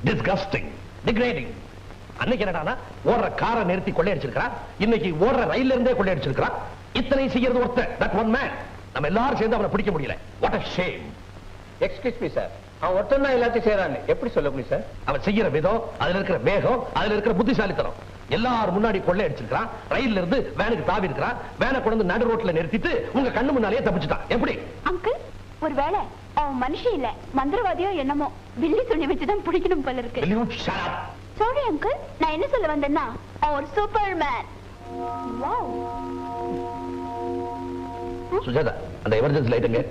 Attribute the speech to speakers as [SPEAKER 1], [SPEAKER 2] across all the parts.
[SPEAKER 1] Disgusting, degrading. அன்னைக்கு என்னடானா ஓடுற காரை நிறுத்தி கொள்ளையடிச்சிருக்கா, இன்னைக்கு ஓடுற ரயில்ல இருந்தே கொள்ளையடிச்சிருக்கா. இத்தனை செய்யறது ஒருத்தன், that one man. நம்ம எல்லாரும் சேர்ந்து அவனை பிடிக்க முடியல. What a shame.
[SPEAKER 2] Excuse me sir, அவன் ஒருத்தன் தான் எல்லாத்தையும் செய்யறான்னு எப்படி சொல்ல முடியும் சார்?
[SPEAKER 1] அவன் செய்யற விதம், அதுல இருக்கிற வேகம், அதுல இருக்கிற புத்திசாலித்தனம். எல்லாரும் முன்னாடி கொள்ளை அடிச்சிருக்கான், ரயில்ல இருந்து வேனுக்கு தாவி இருக்கிறான், வேனை கொண்டு நடு ரோட்ல நிறுத்திட்டு உங்க கண்ணு முன்னாலேயே தப்பிச்சுட்டான். எப்படி
[SPEAKER 3] அங்கிள்? ஒருவேளை அவன் மனுஷன் இல்ல, மந்திரவாதியோ என்னமோ, வில்லி சொல்லி வச்சுதான் பிடிக்கணும் போல இருக்கு. சாரி அங்கிள், நான் என்ன சொல்ல வந்தேன்னா ஒரு சூப்பர்மேன். வாவ்.
[SPEAKER 1] சுஜாதா, அந்த எமர்ஜென்சி லைட்டுங்க.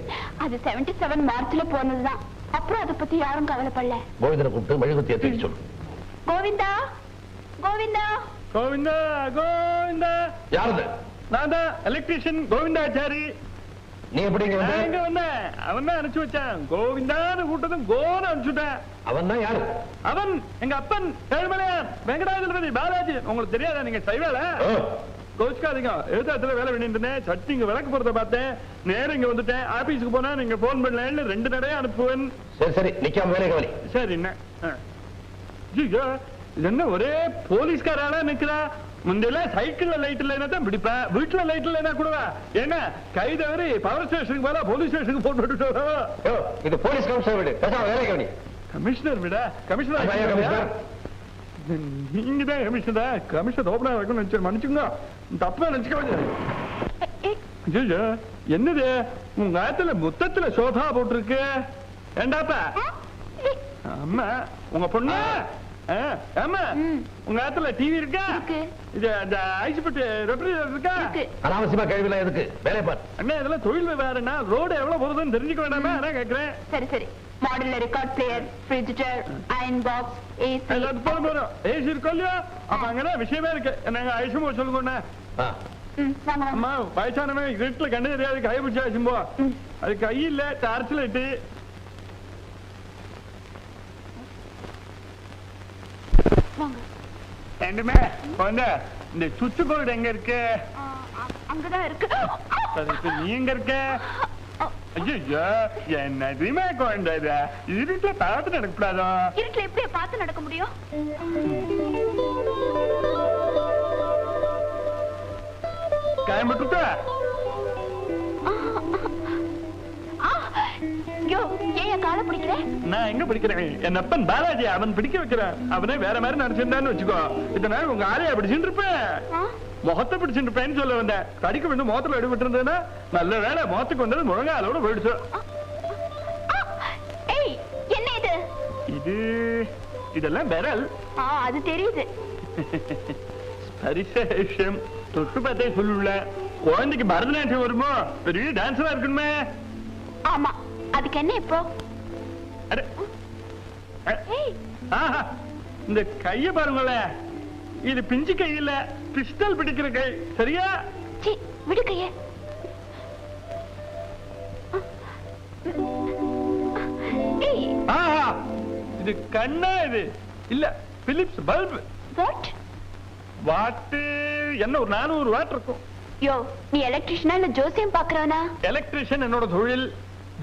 [SPEAKER 3] அது 77 மார்ச்ல போனதுதான். அப்புறம் அதை பத்தி யாரும் கவலைப்படல.
[SPEAKER 1] கோவிந்தனை கூப்பிட்டு மெழுகுத்தியை தூக்கி சொல்லு.
[SPEAKER 3] கோவிந்தா, கோவிந்தா,
[SPEAKER 4] கோவிந்தா, கோவிந்தா.
[SPEAKER 1] யாரது?
[SPEAKER 4] நான் தான் எலக்ட்ரீஷியன் கோவிந்தாச்சாரி.
[SPEAKER 1] நீ எப்படி இங்க வந்த?
[SPEAKER 4] எங்க வந்த? அவன் தான் அனுப்பிச்சு வச்சான். கோவிந்தான்னு கூட்டதும் கோன்னு அனுப்பிச்சுட்டேன்.
[SPEAKER 1] அவன் தான் யாரு?
[SPEAKER 4] அவன் எங்க அப்பன் ஏழுமலையான் வெங்கடாஜலபதி பாலாஜி. உங்களுக்கு தெரியாதா? நீங்க செய்வேல கோச்சுக்காதீங்க. எழுத்தாத்துல வேலை பண்ணிட்டு சட்டி இங்க விளக்கு போறத பார்த்தேன், நேரம் இங்க வந்துட்டேன். ஆபீஸுக்கு போனா நீங்க போன் பண்ணல, 2 நடையா அனுப்புவேன்.
[SPEAKER 1] சரி சரி, நிக்காம வேலை கவனி.
[SPEAKER 4] சரி. என்ன இது என்ன ஒரே போலீஸ்காரால நிக்கிறா? முந்தையெல்லாம் சைக்கிள்ல லைட் இல்லைன்னா தான் பிடிப்பேன், வீட்டுல லைட் இல்லைன்னா கூடவா? ஏன்னா கை தவறி பவர் ஸ்டேஷனுக்கு போல போலீஸ் ஸ்டேஷனுக்கு போன் பண்ணிட்டு.
[SPEAKER 1] இது போலீஸ் கமிஷனர் வீடு, வேலை கவனி.
[SPEAKER 4] கமிஷனர் விட கமிஷனர் நீங்க தான் கமிஷனர். கமிஷனர் ஓபனா வைக்கணும் நினைச்சு மன்னிச்சுங்க, தப்பா நினைச்சுக்க. என்னது உங்க ஆத்துல முத்தத்துல சோஃபா போட்டிருக்கு? ஏண்டாப்பா அம்மா உங்க பொண்ணு? ஆமா. உங்க ஆத்துல டிவி இருக்கா? இது அந்த ஐஸ்பெட் ரெஃப்ரிஜரேட்டர் இருக்கா?
[SPEAKER 1] அனாவசியமா கேள்விலாம் எதுக்கு? வேலைய பார்.
[SPEAKER 4] அண்ணா இதெல்லாம் தொழில் விவகாரம்னா ரோடு எவ்வளவு போகுதுன்னு தெரிஞ்சுக்க வேண்டாமா? நான் கேக்குறேன்.
[SPEAKER 3] சரி சரி. Model record player, fridge, iron box, AC.
[SPEAKER 4] அது போறோம். ஏசி இருக்கோ இல்லையா? அப்ப அங்கனா விஷயமே இருக்கு. நாங்க ஐசுமோ சொல்லுங்க. அம்மா வயசானவன் இருட்டுல கண்ணு தெரியாது, கை பிடிச்சா ஐசும்போ. அது கை இல்ல, டார்ச் லைட். ரெண்டுமே வந்து இந்த சுவிட்ச் போர்டு எங்க இருக்கு?
[SPEAKER 3] அங்கதான் இருக்கு.
[SPEAKER 4] நீ எங்க இருக்க? ஐயோ என்னதுமே குழந்தை, இருட்டுல பார்த்து நடக்கூடாதோ?
[SPEAKER 3] இருட்டுல எப்படி பார்த்து நடக்க முடியும்?
[SPEAKER 4] காயம்பட்டு
[SPEAKER 3] கால பிடிக்கிறேன்.
[SPEAKER 4] நான் எங்க பிடிக்கிறேன்? என் அப்பன் பாலாஜி அவன் பிடிக்க வைக்கிறேன். அவனே வேற மாதிரி நினைச்சிருந்தான்னு வச்சுக்கோ, இத்தனை உங்க ஆளையா பிடிச்சுட்டு இருப்பேன், முகத்தை பிடிச்சுட்டு இருப்பேன்னு சொல்ல வந்தேன். கடிக்க வேண்டு முகத்துல அடிபட்டு இருந்தேன்னா நல்ல வேலை முகத்துக்கு வந்தது முழங்காலோட போயிடுச்சு.
[SPEAKER 3] என்ன இது?
[SPEAKER 4] இது இதெல்லாம் பெரல்.
[SPEAKER 3] அது தெரியுது.
[SPEAKER 4] பரிசேஷம் தொட்டு பார்த்தே சொல்லுல. குழந்தைக்கு பரதநாட்டியம் வருமோ? பெரிய டான்ஸரா இருக்கணுமே.
[SPEAKER 3] ஆமா, அதுக்கு என்ன இப்போ?
[SPEAKER 4] இந்த கைய பாருங்களேன், இது பிஞ்சு கை இல்ல, பிஸ்டல் பிடிக்கிற கை. சரியா?
[SPEAKER 3] விடு கைய.
[SPEAKER 4] இது கண்ணா? இது இல்ல, பிலிப்ஸ் பல்ப்.
[SPEAKER 3] வாட்?
[SPEAKER 4] வாட் என்ன ஒரு 400 வாட் இருக்கும்.
[SPEAKER 3] யோ, நீ எலக்ட்ரிஷியனா இல்ல ஜோசியம் பாக்குறவனா?
[SPEAKER 4] எலக்ட்ரிஷியன் என்னோட தொழில்,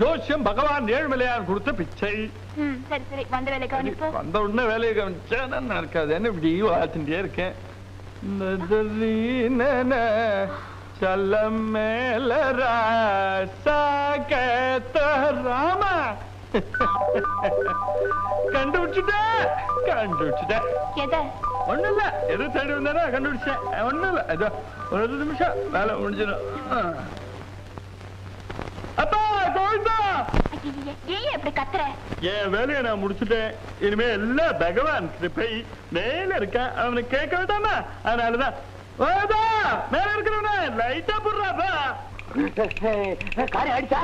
[SPEAKER 4] ஜோசியம் பகவான் ஏழுமலையான் கொடுத்த பிச்சை.
[SPEAKER 3] சரி சரி, வந்த வேலை கவனிப்போ. வந்த
[SPEAKER 4] உடனே வேலையை கவனிச்சா இருக்காது. என்ன இப்படி வாழ்த்துட்டே இருக்கேன். சல்லம் மேல ராமா கண்டுபிடிச்சுட்டேன். ஒண்ணு இல்ல, எது தேடி வந்தானோ கண்டுபிடிச்சேன். ஒண்ணு இல்ல, ஏதோ ஒரு 2 நிமிஷம் வேலை முடிஞ்சிடும். அப்பா கோவிந்தா,
[SPEAKER 3] ஏன் எப்படி கத்துற?
[SPEAKER 4] என் வேலையை நான் முடிச்சுட்டேன். இனிமே எல்லாம் பகவான் கிருபை. மேல இருக்கான், அவனை கேட்க வேண்டாமா? அதனாலதான் மேல இருக்கிறவன லைட்டா போடுறாப்பா.
[SPEAKER 2] காரி ஆயிடுச்சா?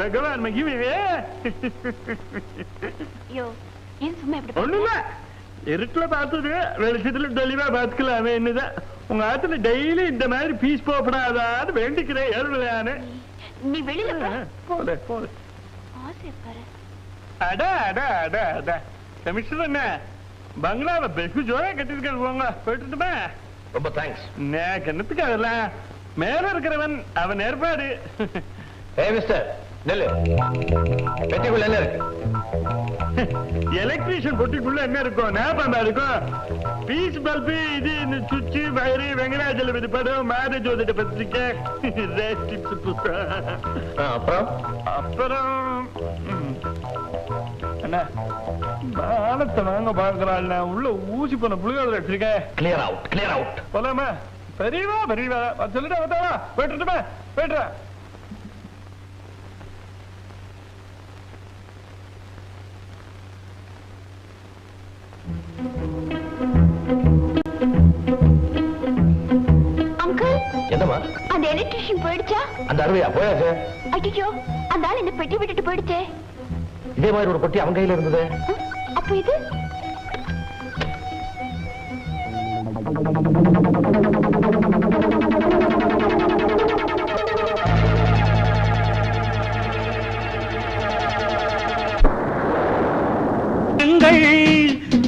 [SPEAKER 4] பகவான் மகிமே. ஒண்ணுல இருட்டுல பார்த்தது வெளிச்சத்துல தெளிவா பாத்துக்கலாமே. என்னதான் உங்க ஆத்துல டெய்லி இந்த மாதிரி பீஸ் போகப்படாதான்னு வேண்டிக்கிறேன். ஏழுலையானு
[SPEAKER 3] நீ வெளியில
[SPEAKER 4] போல போல. அடா அடா அடா அடா கமிஷனர் என்ன பங்களாவை பெகு ஜோயா கட்டிருக்க போயிட்டுமா?
[SPEAKER 1] ரொம்ப தேங்க்ஸ்.
[SPEAKER 4] கிணத்துக்கு அதெல்லாம் மேல இருக்கிறவன் அவன் ஏற்பாடு.
[SPEAKER 1] மிஸ்டர்,
[SPEAKER 2] நெல்லு பெட்டிக்குள்ள என்ன இருக்கு?
[SPEAKER 4] எலக்ட்ரீஷியன் பொட்டிக்குள்ள என்ன இருக்கும்? நேபந்தா இருக்கும். பீஸ் பல்பு, இது இந்த சுவிட்ச், வயரு, வெங்கடாஜலம் படம், மேரேஜ் ஓதிட்ட பத்திரிக்கை, ரேஸ்டிப்ஸ் புத்தகம். அப்புறம் என்ன மானத்தை வாங்க பாக்குறாள். உள்ள ஊசி போன புளியோதரை வச்சிருக்கேன்.
[SPEAKER 1] Clear out.
[SPEAKER 4] போலாமா? பெரியவா சொல்லிட்டு வந்தாவா? போயிட்டுமா? போயிட்டுறா.
[SPEAKER 1] என்னமா
[SPEAKER 3] அந்த எலக்ட்ரிஷியன் போயிடுச்சா?
[SPEAKER 1] அந்த அருமையா போயாச்சு.
[SPEAKER 3] ஐயோ, அந்த ஆள் இந்த பெட்டி விட்டுட்டு போயிடுச்சே.
[SPEAKER 1] இதே மாதிரி ஒரு பொட்டி அவங்க கையில இருந்தது.
[SPEAKER 3] அப்ப இது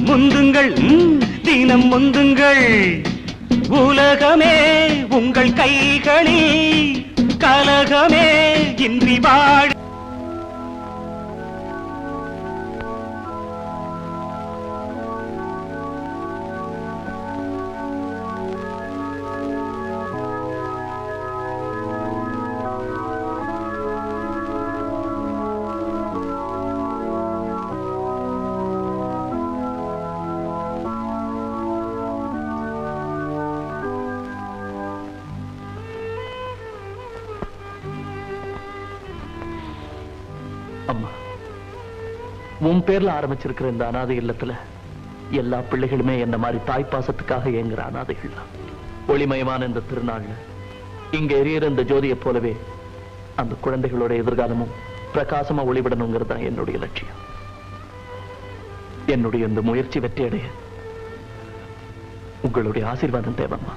[SPEAKER 5] முந்துங்கள் தினம் முந்துங்கள், உலகமே உங்கள் கைகளில், கலகமே இன்றி வாழ. அம்மா, உன் பேர்ல ஆரம்பிச்சிருக்கிற இந்த அனாதை இல்லத்துல எல்லா பிள்ளைகளுமே என்ன மாதிரி தாய்ப்பாசத்துக்காக ஏங்குற அனாதைகள் தான். ஒளிமயமான இந்த திருநாள்ல இங்க எரியற இந்த ஜோதியை போலவே அந்த குழந்தைகளோட எதிர்காலமும் பிரகாசமா ஒளிவிடணுங்கிறது தான் என்னுடைய லட்சியம். என்னுடைய இந்த முயற்சி வெற்றியடைய உங்களுடைய ஆசீர்வாதம் தேவைம்மா.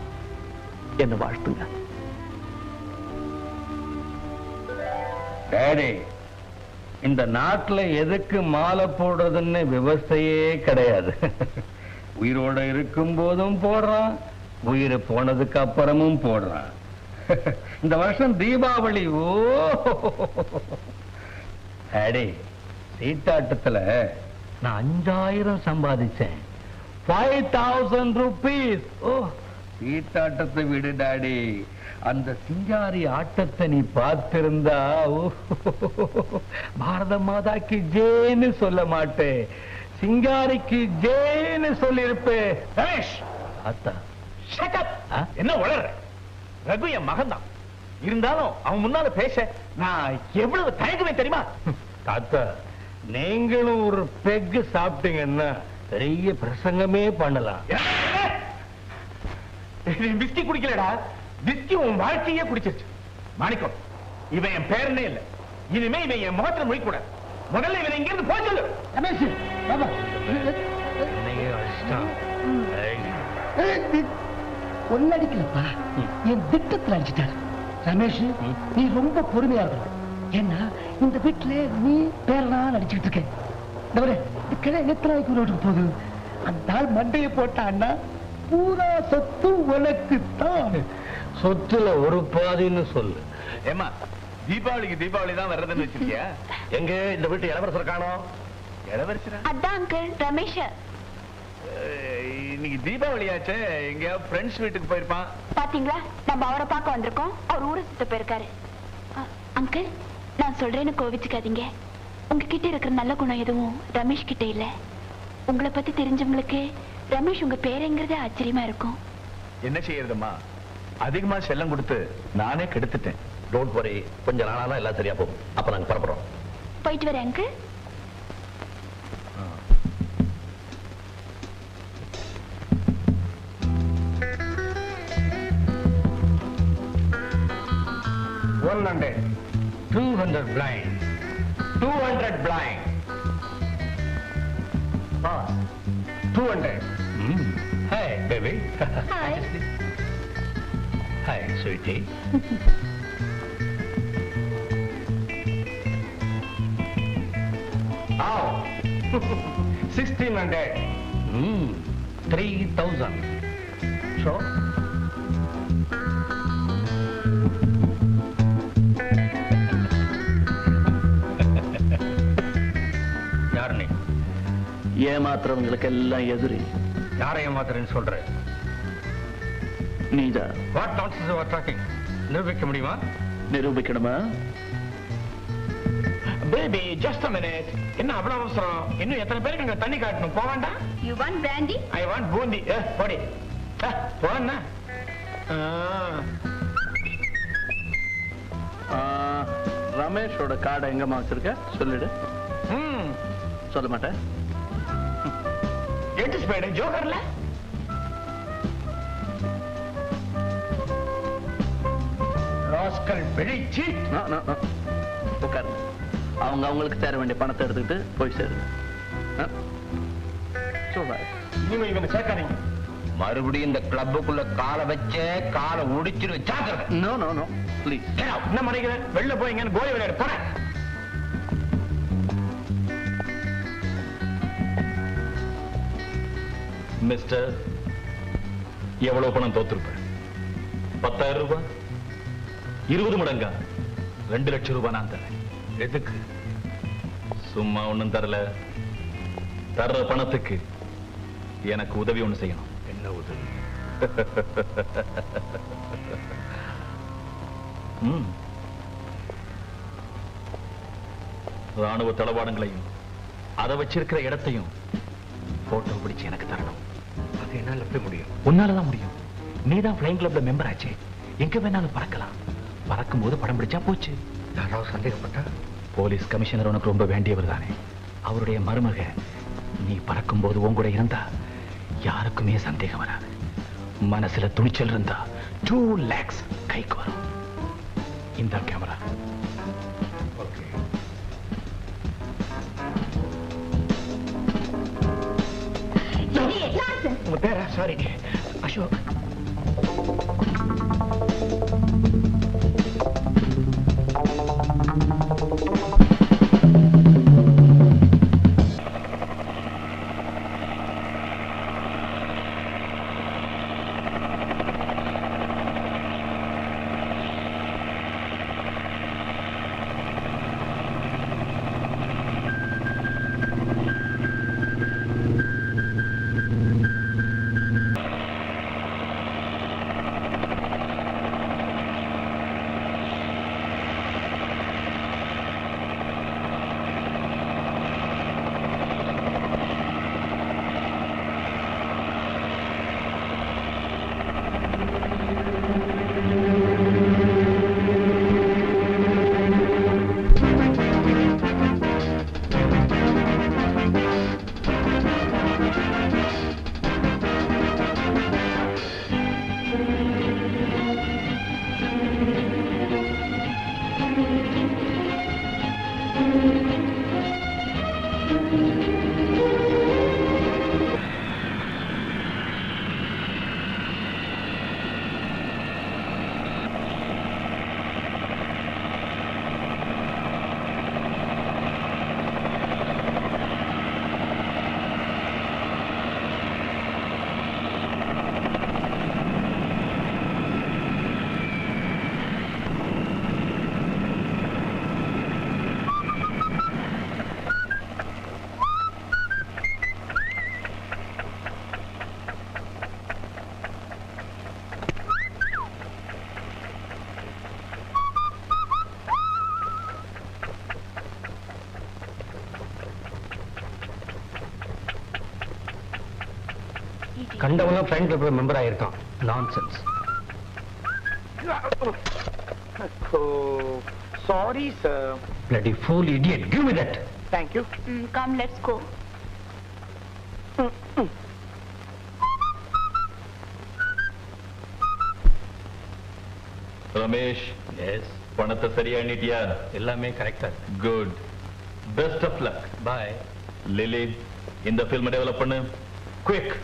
[SPEAKER 5] என்ன வாழ்த்துங்க.
[SPEAKER 2] இந்த நாட்டுல எதுக்கு மாலை போடுறதுன்னு விவசாயே கிடையாது. உயிரோட இருக்கும் போதும் போடுறான், உயிர் போனதுக்கு அப்புறமும் போடுறான். இந்த வருஷம் தீபாவளி அடே சீட்டாட்டத்துல நான் 5000 சம்பாதிச்சேன். 5000 rupees. சீட்டாட்டத்தை விடு டாடி, அந்த சிங்காரி ஆட்டத்தை நீ பார்த்திருந்தா பாரத மாதாக்கு ஜேன்னு சொல்ல மாட்டேன், சிங்காரிக்கு ஜேன்னு சொல்லியிருப்பேன்.
[SPEAKER 1] ரமேஷ்,
[SPEAKER 2] அத்தா
[SPEAKER 1] என்ன வளர? ரகு என் மகன் தான். இருந்தாலும் அவன் முன்னால பேச நான் எவ்வளவு தயங்குவேன் தெரியுமா?
[SPEAKER 2] தாத்தா, நீங்களும் ஒரு பெக்கு சாப்பிட்டீங்கன்னா பெரிய பிரசங்கமே பண்ணலாம்.
[SPEAKER 1] விஸ்கி குடிக்கலடா, விஸ்கி உன் வாழ்க்கையே குடிச்சிருச்சு. மாணிக்கம், இவன் என் பேரனே இல்ல. இனிமே இவன் என் முகத்துல முடிக்கூட. முதல்ல இவன் இங்க இருந்து போய் சொல்லு. ரமேஷ்,
[SPEAKER 6] ஒன்னடிக்கலப்பா, என் திட்டத்தில் அடிச்சுட்டாரு. ரமேஷ், நீ ரொம்ப பொறுமையா இருக்கணும். ஏன்னா இந்த வீட்டுல நீ பேரனா நடிச்சுட்டு இருக்க. கிளை எத்தனாய்க்கு ரோட்டுக்கு போகுது. அந்த ஆள் மண்டையை போட்டான்னா பூரா சொத்து உனக்கு தான்.
[SPEAKER 2] சொத்துல ஒரு பாதின்னு சொல்லு.
[SPEAKER 1] ஏமா, தீபாவளி தான் வர்றதுன்னு வச்சிருக்கியா? எங்க இந்த வீட்டு இளவரசர் காணோம்? இளவரசரா?
[SPEAKER 3] அதான் அங்கிள், ரமேஷ்.
[SPEAKER 1] இன்னைக்கு தீபாவளியாச்சே, எங்க ஃப்ரெண்ட்ஸ் வீட்டுக்கு போயிருப்பான்.
[SPEAKER 3] பாத்தீங்களா, நம்ம அவரை பார்க்க வந்திருக்கோம். அவர் ஊரை சுத்த போயிருக்காரு. அங்கிள், நான் சொல்றேன்னு கோவிச்சுக்காதீங்க. உங்ககிட்ட இருக்கிற நல்ல குணம் எதுவும் ரமேஷ் கிட்ட இல்ல. உங்களை பத்தி தெரிஞ்சவங்களுக்கு ரமேஷ் உங்க பேருங்கிறதே ஆச்சரியமா இருக்கும்.
[SPEAKER 1] என்ன செய்யறதுமா, அதிகமா செல்லம் கொடுத்து நானே கெடுத்துட்டேன். டோன்ட் வரி, கொஞ்ச நாளாதான் எல்லாம் சரியா போகும். அப்ப நாங்க புறப்படுறோம்.
[SPEAKER 3] போயிட்டு வரேன் uncle.
[SPEAKER 2] $100, $200 blind, $200 blind. Boss, 200.
[SPEAKER 1] Hi, baby.
[SPEAKER 3] Hi.
[SPEAKER 1] Hi, sweetie.
[SPEAKER 2] Oh, 1600.
[SPEAKER 1] 3,000.
[SPEAKER 2] Sure.
[SPEAKER 5] ஏமாத்துறவங்களுக்கு எல்லாம் எதிரி.
[SPEAKER 2] யாரை ஏமாத்துறேன்னு சொல்ற?
[SPEAKER 5] நீதான்.
[SPEAKER 2] What nonsense you are talking? நிரூபிக்க முடியுமா?
[SPEAKER 5] நிரூபிக்கணுமா?
[SPEAKER 2] Baby just a minute. என்ன அவ்வளவு அவசரம்? இன்னும் எத்தனை பேருக்கு அங்க தண்ணி காட்டணும்? போவாண்டா?
[SPEAKER 3] You want brandy?
[SPEAKER 2] I want boondi. போடி. போனா
[SPEAKER 5] ரமேஷோட கார்டை எங்கம்மா வச்சிருக்க? சொல்லிடு. சொல்ல மாட்டேன்.
[SPEAKER 2] எட்டு ஸ்பைடு ஜோக்கர்ல ராஸ்கல் பிடிச்சி.
[SPEAKER 5] உட்காரு. அவங்க அவங்களுக்கு சேர வேண்டிய பணத்தை எடுத்துக்கிட்டு போய் சேரு. சொல்றேன்.
[SPEAKER 2] இனிமே இவனை சேர்க்காதீங்க. மறுபடியும் இந்த கிளப்புக்குள்ள காலை வச்ச காலை உடிச்சிரு. ஜாக்கிரதை.
[SPEAKER 5] No no no please.
[SPEAKER 2] என்ன மறைக்கிறேன்? வெளில போய்ங்கன்னு கோலி விளையாடு போறேன்.
[SPEAKER 1] மிஸ்டர், எவ்வளவு பணம் தோத்துருப்ப? 10,000 ரூபாய்? 20 மடங்கா? 2 லட்சம் ரூபாய் நான் தரேன். எதுக்கு? சும்மா ஒண்ணும் தரல. தர்ற பணத்துக்கு எனக்கு உதவி ஒண்ணு செய்யணும்.
[SPEAKER 2] என்ன உதவி?
[SPEAKER 1] ராணுவ தளவாடங்களையும் அதை வச்சிருக்கிற இடத்தையும் போட்டோ பிடிச்சு எனக்கு தரணும்.
[SPEAKER 2] அது என்னால எப்படி முடியும்?
[SPEAKER 1] உன்னாலதான் முடியும். நீதான் ஃபிளைங் கிளப்ல மெம்பர் ஆச்சு. எங்க வேணாலும் பறக்கலாம். பறக்கும் போது படம் பிடிச்சா போச்சு.
[SPEAKER 2] யாராவது சந்தேகப்பட்டா?
[SPEAKER 1] போலீஸ் கமிஷனர் உனக்கு ரொம்ப வேண்டியவர் தானே. அவருடைய மருமக நீ பறக்கும் போது உன் கூட இருந்தா யாருக்குமே சந்தேகம் வராது. மனசுல துணிச்சல் இருந்தா 2 lakhs கைக்கு வரும். இந்த கேமரா.
[SPEAKER 2] ஓகே. உங்க பேரா? சாரி, அசோக். கண்டவங்க ஃப்ரெண்ட் கிளப்ல மெம்பர் ஆயிருக்கான். Nonsense.
[SPEAKER 4] Sorry sir.
[SPEAKER 2] Bloody fool, idiot. Give me that.
[SPEAKER 4] Thank you.
[SPEAKER 3] Come, let's go.
[SPEAKER 1] Ramesh, yes, பணத்தை சரியா எண்ணிட்டியா?
[SPEAKER 2] எல்லாமே கரெக்டா.
[SPEAKER 1] Good. Best of luck.
[SPEAKER 2] Bye.
[SPEAKER 1] Lily, இந்த ஃபில்ம் டெவலப் பண்ணு. குயிக்.